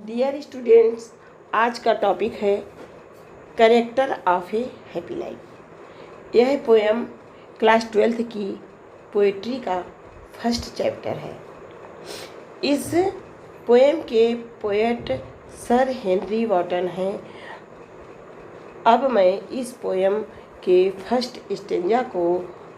Dear students, आज का topic है character of a happy life. यह पोएम क्लास 12th की पोइट्री का फर्स्ट चैप्टर है। इस पोएम के पोएट सर हेनरी वॉटन हैं। अब मैं इस पोएम के फर्स्ट स्टेंजा को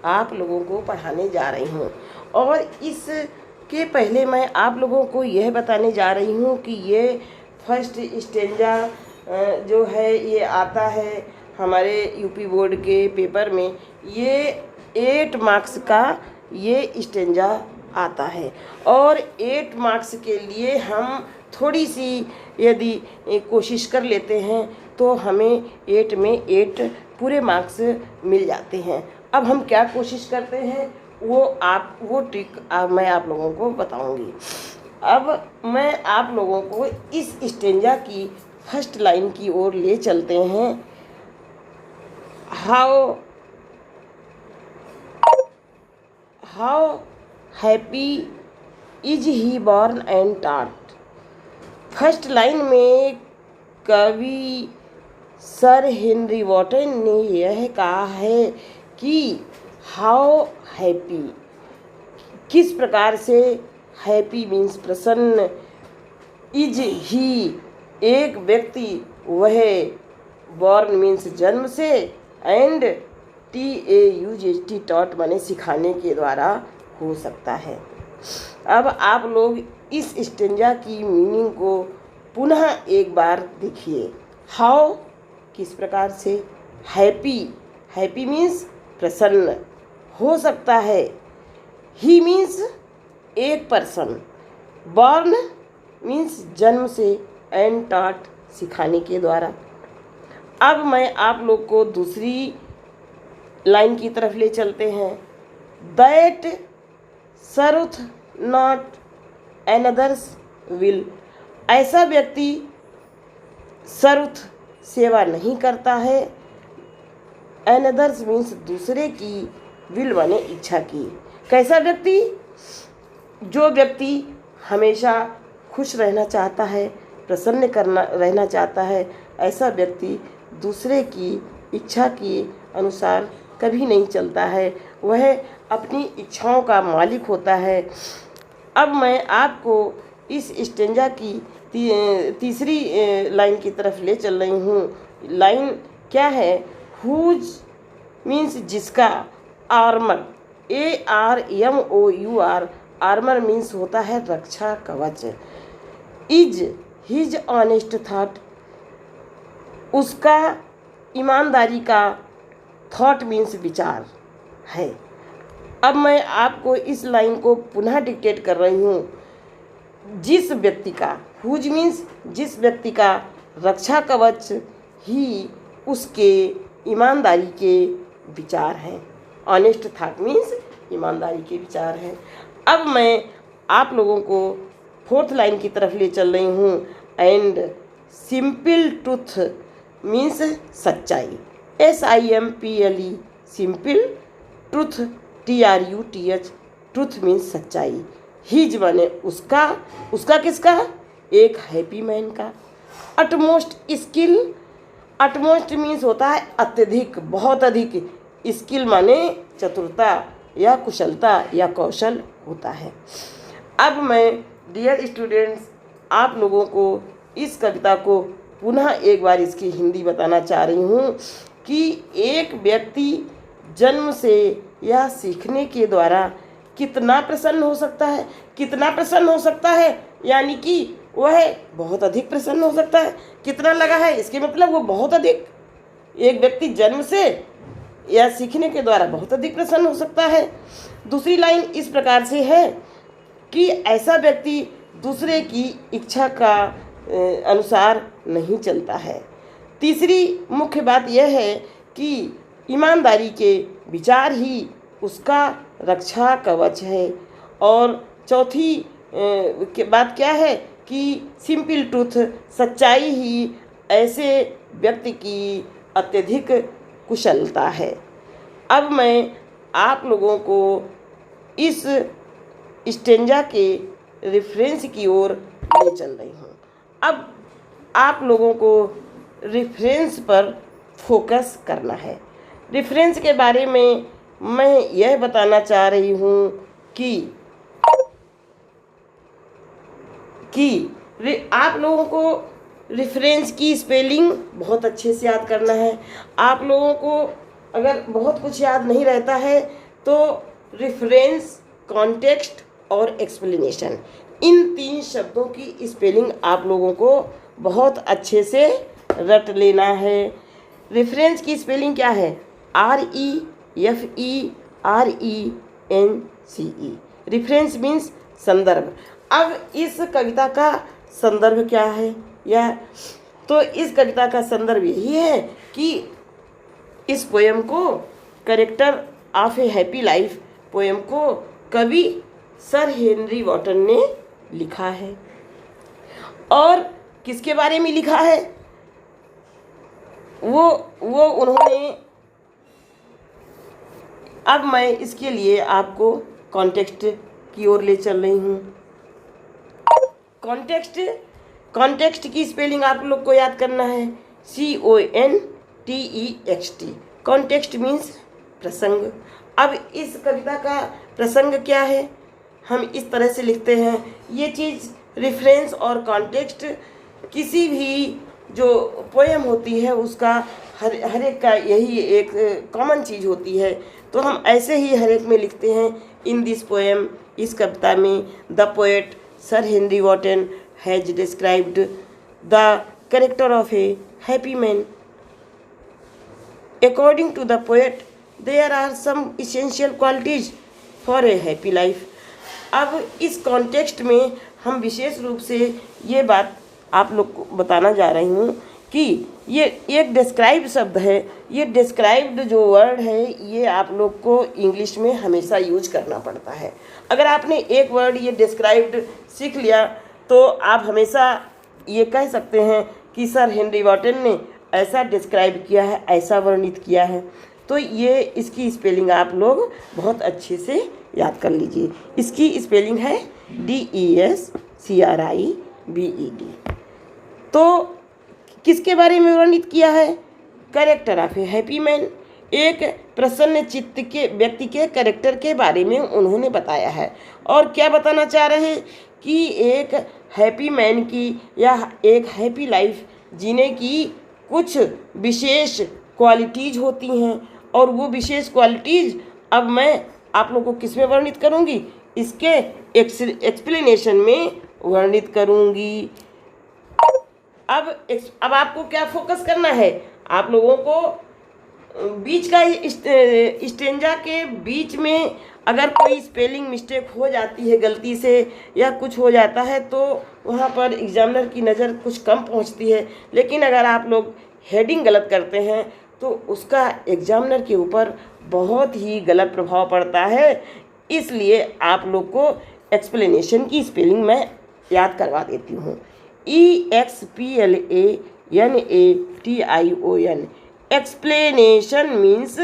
आप लोगों को पढ़ाने जा रही हूँ और इसके पहले मैं आप लोगों को यह बताने जा रही हूँ कि ये फर्स्ट स्टेंजा जो है ये आता है हमारे यूपी बोर्ड के पेपर में। ये 8 मार्क्स का ये स्टेंजा आता है और 8 मार्क्स के लिए हम थोड़ी सी यदि कोशिश कर लेते हैं तो हमें 8 में 8 पूरे मार्क्स मिल जाते हैं। अब हम क्या कोशिश करते हैं वो ट्रिक मैं आप लोगों को बताऊंगी। अब मैं आप लोगों को इस स्टेंजा की फर्स्ट लाइन की ओर ले चलते हैं। How happy is he born and taught. First line में कवि सर हेनरी वॉटन ने यह कहा है कि हाउ हैप्पी, किस प्रकार से, हैप्पी मीन्स प्रसन्न, इज ही एक व्यक्ति, वह, बॉर्न मीन्स जन्म से, एंड TAUGHT टॉट माने सिखाने के द्वारा हो सकता है। अब आप लोग इस स्टेंजा की मीनिंग को पुनः एक बार देखिए। हाउ किस प्रकार से, हैप्पी, हैप्पी मीन्स प्रसन्न, हो सकता है, ही मीन्स एक पर्सन, बॉर्न मीन्स जन्म से, एंड टॉट सिखाने के द्वारा। अब मैं आप लोग को दूसरी लाइन की तरफ ले चलते हैं। दैट सर्वथ नॉट एनदर्स विल, ऐसा व्यक्ति सर्वथ सेवा नहीं करता है, एनदर्स मीन्स दूसरे की, विल माने इच्छा की। कैसा व्यक्ति? जो व्यक्ति हमेशा खुश रहना चाहता है, प्रसन्न रहना चाहता है, ऐसा व्यक्ति दूसरे की इच्छा के अनुसार कभी नहीं चलता है, वह अपनी इच्छाओं का मालिक होता है। अब मैं आपको इस स्टेंजा की तीसरी लाइन की तरफ ले चल रही हूँ। लाइन क्या है? हुज मीन्स जिसका, आर्मर, ARMOUR, आर्मर मीन्स होता है रक्षा कवच। इज हिज ऑनेस्ट थॉट, उसका ईमानदारी का, थॉट मीन्स विचार है। अब मैं आपको इस लाइन को पुनः डिक्टेट कर रही हूँ। जिस व्यक्ति का, हुज मीन्स जिस व्यक्ति का रक्षा कवच ही उसके ईमानदारी के विचार हैं। ऑनेस्ट थॉट मीन्स ईमानदारी के विचार हैं। अब मैं आप लोगों को फोर्थ लाइन की तरफ ले चल रही हूँ। एंड सिंपल ट्रूथ मीन्स सच्चाई, SIMPLE, simple, truth TRUTH, truth means सच्चाई। हिज माने उसका, उसका किसका? एक हैप्पी मैन का। अटमोस्ट स्किल, अटमोस्ट मीन्स होता है अत्यधिक, बहुत अधिक, स्किल माने चतुरता या कुशलता या कौशल होता है। अब मैं डियर स्टूडेंट्स आप लोगों को इस कविता को पुनः एक बार इसकी हिंदी बताना चाह रही हूँ कि एक व्यक्ति जन्म से या सीखने के द्वारा कितना प्रसन्न हो सकता है, कितना प्रसन्न हो सकता है, यानी कि वह बहुत अधिक प्रसन्न हो सकता है। कितना लगा है इसके मतलब वो बहुत अधिक, एक व्यक्ति जन्म से या सीखने के द्वारा बहुत अधिक प्रसन्न हो सकता है। दूसरी लाइन इस प्रकार से है कि ऐसा व्यक्ति दूसरे की इच्छा का अनुसार नहीं चलता है। तीसरी मुख्य बात यह है कि ईमानदारी के विचार ही उसका रक्षा कवच है। और चौथी बात क्या है कि सिंपल ट्रूथ, सच्चाई ही ऐसे व्यक्ति की अत्यधिक कुशलता है। अब मैं आप लोगों को इस स्टेंजा के रेफरेंस की ओर ले चल रही हूँ। अब आप लोगों को रेफरेंस पर फोकस करना है। रेफरेंस के बारे में मैं यह बताना चाह रही हूँ कि आप लोगों को रेफरेंस की स्पेलिंग बहुत अच्छे से याद करना है। आप लोगों को अगर बहुत कुछ याद नहीं रहता है तो रेफरेंस, कॉन्टेक्स्ट और एक्सप्लेनेशन, इन 3 शब्दों की स्पेलिंग आप लोगों को बहुत अच्छे से रट लेना है। रेफरेंस की स्पेलिंग क्या है? REFERENCE। रेफरेंस मीन्स संदर्भ। अब इस कविता का संदर्भ क्या है? तो इस कविता का संदर्भ यही है कि इस पोयम को, character of a happy life poem को कवि सर हेनरी वॉटन ने लिखा है। और किसके बारे में लिखा है? वो उन्होंने, अब मैं इसके लिए आपको कॉन्टेक्स्ट की ओर ले चल रही हूँ। कॉन्टेक्स्ट की स्पेलिंग आप लोग को याद करना है, CONTEXT। कॉन्टेक्स्ट मीन्स प्रसंग। अब इस कविता का प्रसंग क्या है? हम इस तरह से लिखते हैं। ये चीज़ रेफरेंस और कॉन्टेक्स्ट किसी भी जो पोएम होती है उसका हर एक का यही एक कॉमन चीज़ होती है। तो हम ऐसे ही हर एक में लिखते हैं। इन दिस पोएम, इस कविता में, the poet sir Henry Wotton has described the character of a happy man. According to the poet, there are some essential qualities for a happy life। अब इस कॉन्टेक्स्ट में हम विशेष रूप से ये बात आप लोग को बताना जा रही हूँ कि ये एक डिस्क्राइब शब्द है। ये डिस्क्राइब्ड जो वर्ड है ये आप लोग को इंग्लिश में हमेशा यूज करना पड़ता है। अगर आपने एक वर्ड ये डिस्क्राइब्ड सीख लिया तो आप हमेशा ये कह सकते हैं कि सर हेनरी वॉटन ने ऐसा डिस्क्राइब किया है, ऐसा वर्णित किया है। तो ये इसकी स्पेलिंग आप लोग बहुत अच्छे से याद कर लीजिए। इसकी स्पेलिंग है DESCRIBED। तो किसके बारे में वर्णित किया है? Character of a happy man, एक प्रसन्न चित्त के व्यक्ति के कैरेक्टर के बारे में उन्होंने बताया है। और क्या बताना चाह रहे हैं कि एक हैप्पी मैन की या एक हैप्पी लाइफ जीने की कुछ विशेष क्वालिटीज़ होती हैं। और वो विशेष क्वालिटीज़ अब मैं आप लोगों को किस में वर्णित करूँगी? इसके एक्सप्लेनेशन में वर्णित करूँगी। अब आपको क्या फोकस करना है? आप लोगों को बीच का स्टेंजा के बीच में अगर कोई स्पेलिंग मिस्टेक हो जाती है गलती से या कुछ हो जाता है तो वहाँ पर एग्जामिनर की नज़र कुछ कम पहुँचती है। लेकिन अगर आप लोग हेडिंग गलत करते हैं तो उसका एग्जामिनर के ऊपर बहुत ही गलत प्रभाव पड़ता है। इसलिए आप लोग को एक्सप्लेनेशन की स्पेलिंग मैं याद करवा देती हूँ। EXPLANATION। Explanation means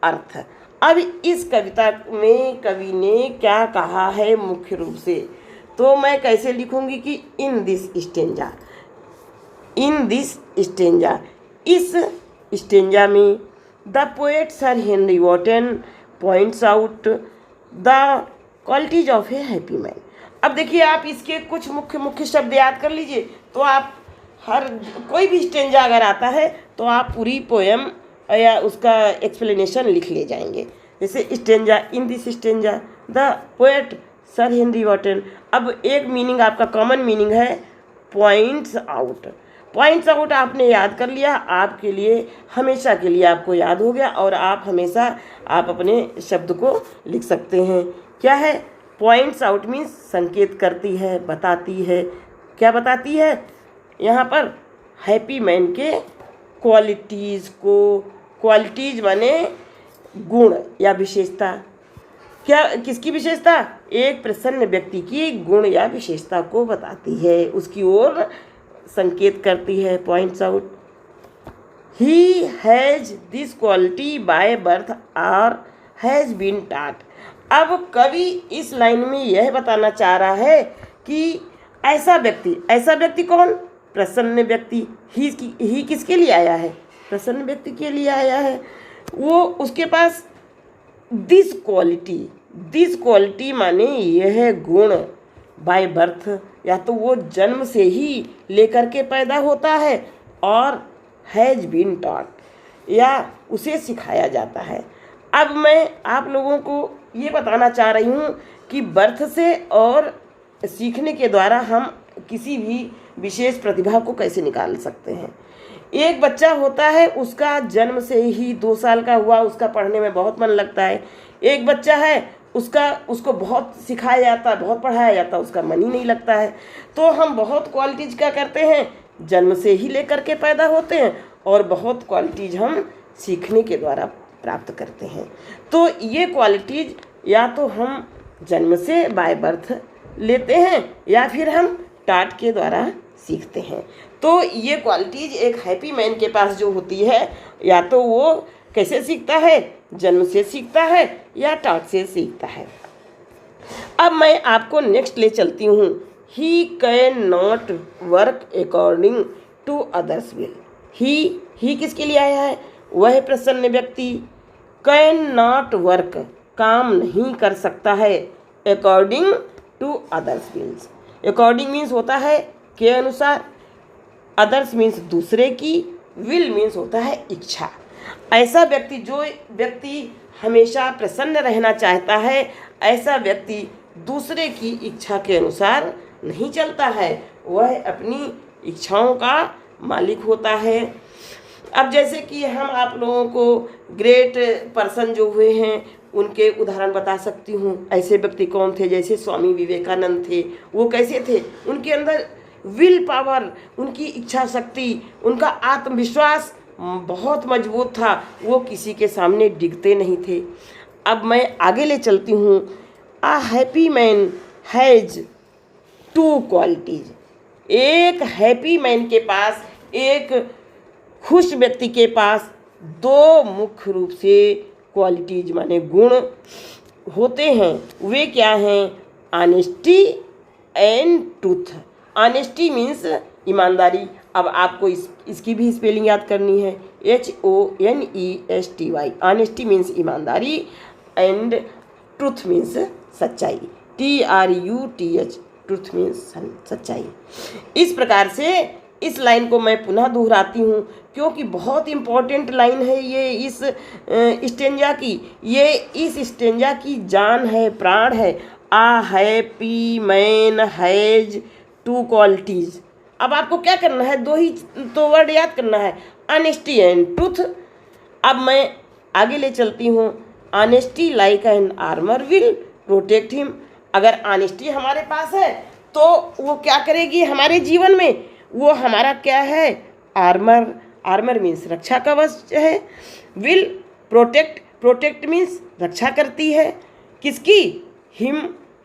earth. अब इस कविता में कवि ने क्या कहा है मुख्य रूप से? तो मैं कैसे लिखूंगी कि इन दिस स्टेंजा, इस स्टेंजा में the poet sir Henry Wotton points out the qualities of a happy man. अब देखिए, आप इसके कुछ मुख्य शब्द याद कर लीजिए तो आप हर कोई भी स्टेंजा अगर आता है तो आप पूरी पोएम या उसका एक्सप्लेनेशन लिख ले जाएंगे। जैसे stanza, in this stanza the poet sir Henry Wotton. अब एक मीनिंग आपका कॉमन मीनिंग है पॉइंट्स आउट। पॉइंट्स आउट आपने याद कर लिया, आपके लिए हमेशा के लिए आपको याद हो गया और आप हमेशा आप अपने शब्द को लिख सकते हैं। क्या है? पॉइंट्स आउट मीन्स संकेत करती है, बताती है। क्या बताती है? यहाँ पर हैप्पी मैन के क्वालिटीज़ को, क्वालिटीज़ माने गुण या विशेषता। क्या, किसकी विशेषता? एक प्रसन्न व्यक्ति की गुण या विशेषता को बताती है, उसकी ओर संकेत करती है। Points out. He has this quality by birth और हैज़ बीन टॉट। अब कवि इस लाइन में यह बताना चाह रहा है कि ऐसा व्यक्ति कौन? प्रसन्न व्यक्ति, ही किसके लिए आया है? प्रसन्न व्यक्ति के लिए आया है। वो उसके पास दिस क्वालिटी माने यह गुण बाय बर्थ, या तो वो जन्म से ही लेकर के पैदा होता है और हैज बीन टॉट, या उसे सिखाया जाता है। अब मैं आप लोगों को ये बताना चाह रही हूँ कि बर्थ से और सीखने के द्वारा हम किसी भी विशेष प्रतिभा को कैसे निकाल सकते हैं। एक बच्चा होता है, उसका जन्म से ही 2 साल का हुआ, उसका पढ़ने में बहुत मन लगता है। एक बच्चा है, उसको बहुत सिखाया जाता है, बहुत पढ़ाया जाता है, उसका मन ही नहीं लगता है। तो हम बहुत क्वालिटीज़ क्या करते हैं, जन्म से ही लेकर के पैदा होते हैं, और बहुत क्वालिटीज़ हम सीखने के द्वारा प्राप्त करते हैं। तो ये क्वालिटीज़ या तो हम जन्म से बाय बर्थ लेते हैं या फिर हम टाट के द्वारा सीखते हैं। तो ये क्वालिटीज़ एक हैप्पी मैन के पास जो होती है, या तो वो कैसे सीखता है, जन्म से सीखता है या टाट से सीखता है। अब मैं आपको नेक्स्ट ले चलती हूँ। He can not work according to others will. ही किसके लिए आया है? वह प्रसन्न व्यक्ति कैन नॉट वर्क, काम नहीं कर सकता है, according to others wills. According means होता है के अनुसार, अदर्स मीन्स दूसरे की, विल मीन्स होता है इच्छा। ऐसा व्यक्ति, जो व्यक्ति हमेशा प्रसन्न रहना चाहता है, ऐसा व्यक्ति दूसरे की इच्छा के अनुसार नहीं चलता है, वह अपनी इच्छाओं का मालिक होता है। अब जैसे कि हम आप लोगों को ग्रेट पर्सन जो हुए हैं उनके उदाहरण बता सकती हूँ। ऐसे व्यक्ति कौन थे? जैसे स्वामी विवेकानंद थे। वो कैसे थे? उनके अंदर विल पावर, उनकी इच्छा शक्ति, उनका आत्मविश्वास बहुत मजबूत था। वो किसी के सामने डिगते नहीं थे। अब मैं आगे ले चलती हूँ। A happy man has 2 qualities. एक हैप्पी मैन के पास, एक खुश व्यक्ति के पास 2 मुख्य रूप से क्वालिटीज माने गुण होते हैं। वे क्या हैं? Honesty and truth. Honesty means ईमानदारी। अब आपको इसकी भी स्पेलिंग याद करनी है, HONESTY। ऑनेस्टी मीन्स ईमानदारी एंड ट्रूथ मीन्स सच्चाई, TRUTH। ट्रूथ मीन्स सच्चाई। इस प्रकार से इस लाइन को मैं पुनः दोहराती हूँ क्योंकि बहुत इम्पोर्टेंट लाइन है ये इस स्टेंजा की। ये इस स्टेंजा की जान है, प्राण है। आ हैप्पी मैन हैज 2 क्वालिटीज़। अब आपको क्या करना है? 2 ही तो वर्ड याद करना है, ऑनेस्टी एंड ट्रूथ। अब मैं आगे ले चलती हूँ। Honesty like an armour will protect him. अगर ऑनेस्टी हमारे पास है तो वो क्या करेगी हमारे जीवन में? वो हमारा क्या है? आर्मर। आर्मर मीन्स रक्षा कवच है। विल प्रोटेक्ट, प्रोटेक्ट मीन्स रक्षा करती है। किसकी?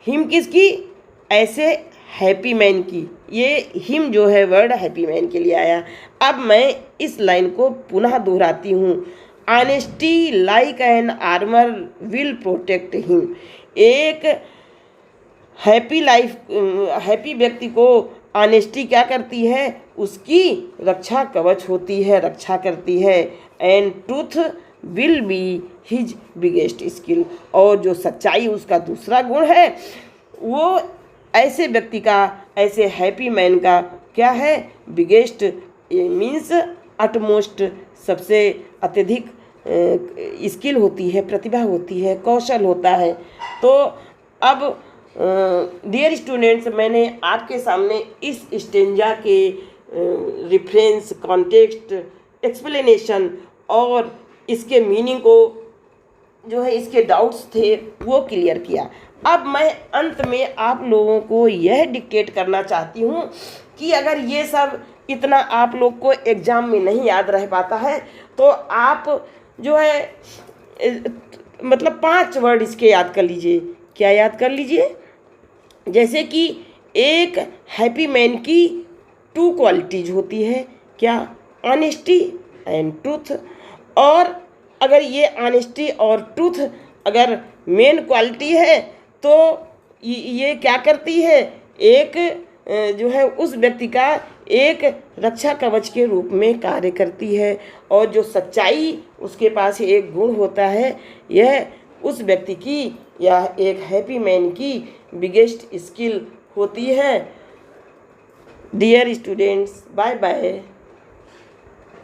हिम किसकी? ऐसे हैप्पी मैन की। ये हिम जो है वर्ड हैप्पी मैन के लिए आया। अब मैं इस लाइन को पुनः दोहराती हूँ। Honesty like an armour will protect him. एक हैप्पी व्यक्ति को ऑनेस्टी क्या करती है? उसकी रक्षा कवच होती है, रक्षा करती है। And truth will be his biggest skill. और जो सच्चाई उसका दूसरा गुण है, वो ऐसे व्यक्ति का, ऐसे हैप्पी मैन का क्या है? बिगेस्ट मीन्स अटमोस्ट, सबसे अत्यधिक स्किल होती है, प्रतिभा होती है, कौशल होता है। तो अब डियर स्टूडेंट्स, मैंने आपके सामने इस स्टेंजा के रेफरेंस, कॉन्टेक्स्ट, एक्सप्लेनेशन और इसके मीनिंग को जो है, इसके डाउट्स थे वो क्लियर किया। अब मैं अंत में आप लोगों को यह डिक्टेट करना चाहती हूँ कि अगर ये सब इतना आप लोग को एग्ज़ाम में नहीं याद रह पाता है तो आप जो है मतलब 5 वर्ड इसके याद कर लीजिए। क्या याद कर लीजिए? जैसे कि एक हैप्पी मैन की 2 क्वालिटीज होती है। क्या? Honesty and truth. और अगर ये ऑनेस्टी और ट्रूथ अगर मेन क्वालिटी है तो ये क्या करती है? एक जो है उस व्यक्ति का एक रक्षा कवच के रूप में कार्य करती है। और जो सच्चाई उसके पास एक गुण होता है, यह उस व्यक्ति की या एक हैप्पी मैन की बिगेस्ट स्किल होती है। Dear students, bye bye.